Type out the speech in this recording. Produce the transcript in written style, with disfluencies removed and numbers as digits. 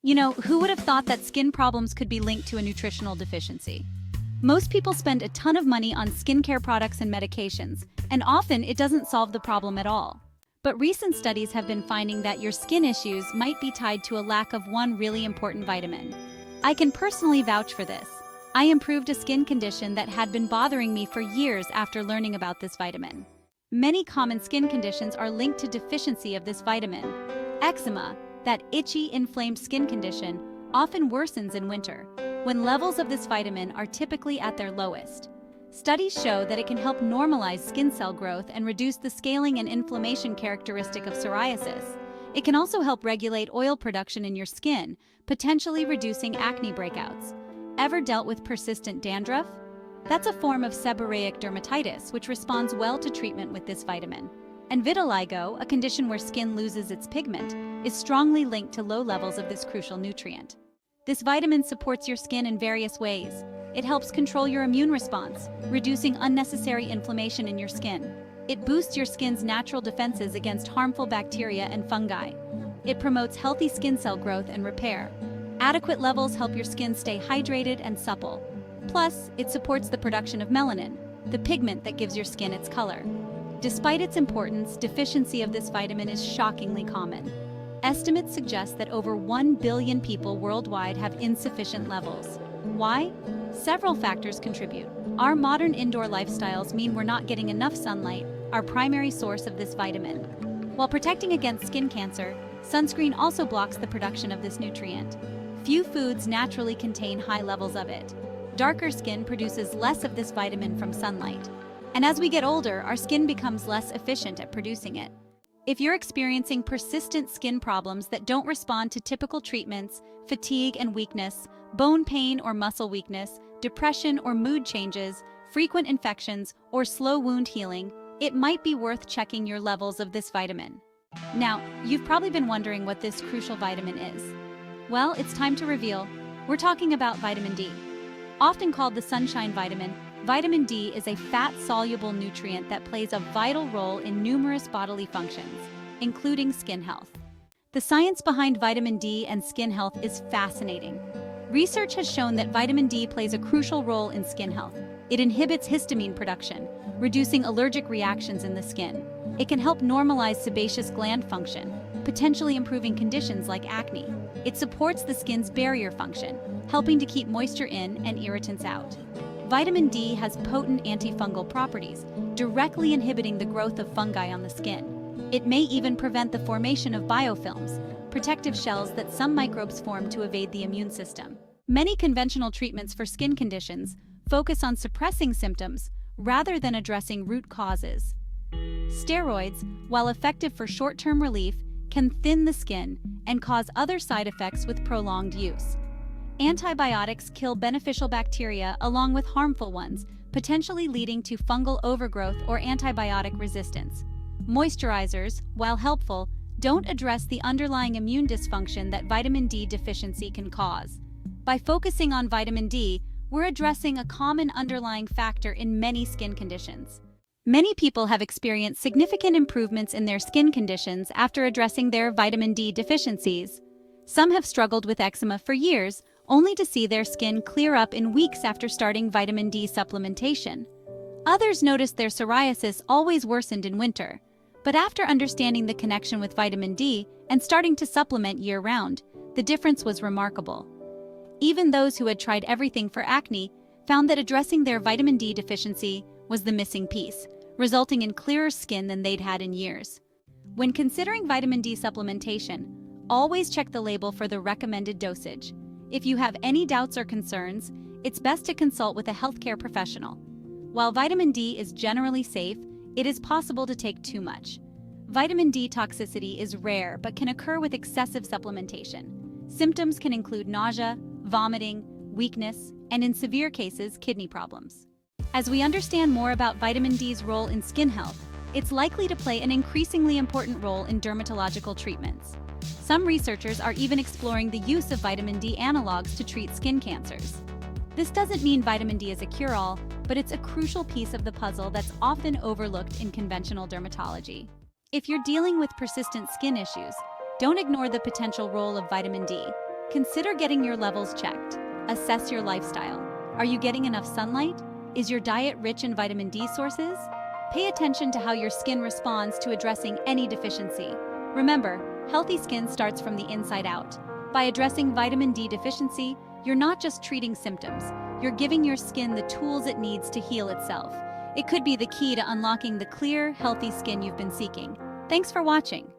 Who would have thought that skin problems could be linked to a nutritional deficiency? Most people spend a ton of money on skincare products and medications, and often it doesn't solve the problem at all. But recent studies have been finding that your skin issues might be tied to a lack of one really important vitamin. I can personally vouch for this. I improved a skin condition that had been bothering me for years after learning about this vitamin. Many common skin conditions are linked to deficiency of this vitamin. Eczema, that itchy, inflamed skin condition, often worsens in winter, when levels of this vitamin are typically at their lowest. Studies show that it can help normalize skin cell growth and reduce the scaling and inflammation characteristic of psoriasis. It can also help regulate oil production in your skin, potentially reducing acne breakouts. Ever dealt with persistent dandruff? That's a form of seborrheic dermatitis which responds well to treatment with this vitamin. And vitiligo, a condition where skin loses its pigment, is strongly linked to low levels of this crucial nutrient. This vitamin supports your skin in various ways. It helps control your immune response, reducing unnecessary inflammation in your skin. It boosts your skin's natural defenses against harmful bacteria and fungi. It promotes healthy skin cell growth and repair. Adequate levels help your skin stay hydrated and supple. Plus, it supports the production of melanin, the pigment that gives your skin its color. Despite its importance, deficiency of this vitamin is shockingly common. Estimates suggest that over 1 billion people worldwide have insufficient levels. Why? Several factors contribute. Our modern indoor lifestyles mean we're not getting enough sunlight, our primary source of this vitamin. While protecting against skin cancer, sunscreen also blocks the production of this nutrient. Few foods naturally contain high levels of it. Darker skin produces less of this vitamin from sunlight. And as we get older, our skin becomes less efficient at producing it. If you're experiencing persistent skin problems that don't respond to typical treatments, fatigue and weakness, bone pain or muscle weakness, depression or mood changes, frequent infections, or slow wound healing, it might be worth checking your levels of this vitamin. Now, you've probably been wondering what this crucial vitamin is. Well, it's time to reveal. We're talking about vitamin D. Often called the sunshine vitamin, vitamin D is a fat-soluble nutrient that plays a vital role in numerous bodily functions, including skin health. The science behind vitamin D and skin health is fascinating. Research has shown that vitamin D plays a crucial role in skin health. It inhibits histamine production, reducing allergic reactions in the skin. It can help normalize sebaceous gland function, potentially improving conditions like acne. It supports the skin's barrier function, helping to keep moisture in and irritants out. Vitamin D has potent antifungal properties, directly inhibiting the growth of fungi on the skin. It may even prevent the formation of biofilms, protective shells that some microbes form to evade the immune system. Many conventional treatments for skin conditions focus on suppressing symptoms rather than addressing root causes. Steroids, while effective for short-term relief, can thin the skin and cause other side effects with prolonged use. Antibiotics kill beneficial bacteria along with harmful ones, potentially leading to fungal overgrowth or antibiotic resistance. Moisturizers, while helpful, don't address the underlying immune dysfunction that vitamin D deficiency can cause. By focusing on vitamin D, we're addressing a common underlying factor in many skin conditions. Many people have experienced significant improvements in their skin conditions after addressing their vitamin D deficiencies. Some have struggled with eczema for years, only to see their skin clear up in weeks after starting vitamin D supplementation. Others noticed their psoriasis always worsened in winter, but after understanding the connection with vitamin D and starting to supplement year-round, the difference was remarkable. Even those who had tried everything for acne found that addressing their vitamin D deficiency was the missing piece, resulting in clearer skin than they'd had in years. When considering vitamin D supplementation, always check the label for the recommended dosage. If you have any doubts or concerns, it's best to consult with a healthcare professional. While vitamin D is generally safe, it is possible to take too much. Vitamin D toxicity is rare but can occur with excessive supplementation. Symptoms can include nausea, vomiting, weakness, and in severe cases, kidney problems. As we understand more about vitamin D's role in skin health, it's likely to play an increasingly important role in dermatological treatments. Some researchers are even exploring the use of vitamin D analogs to treat skin cancers. This doesn't mean vitamin D is a cure-all, but it's a crucial piece of the puzzle that's often overlooked in conventional dermatology. If you're dealing with persistent skin issues, don't ignore the potential role of vitamin D. Consider getting your levels checked. Assess your lifestyle. Are you getting enough sunlight? Is your diet rich in vitamin D sources? Pay attention to how your skin responds to addressing any deficiency. Remember, healthy skin starts from the inside out. By addressing vitamin D deficiency, you're not just treating symptoms, you're giving your skin the tools it needs to heal itself. It could be the key to unlocking the clear, healthy skin you've been seeking. Thanks for watching.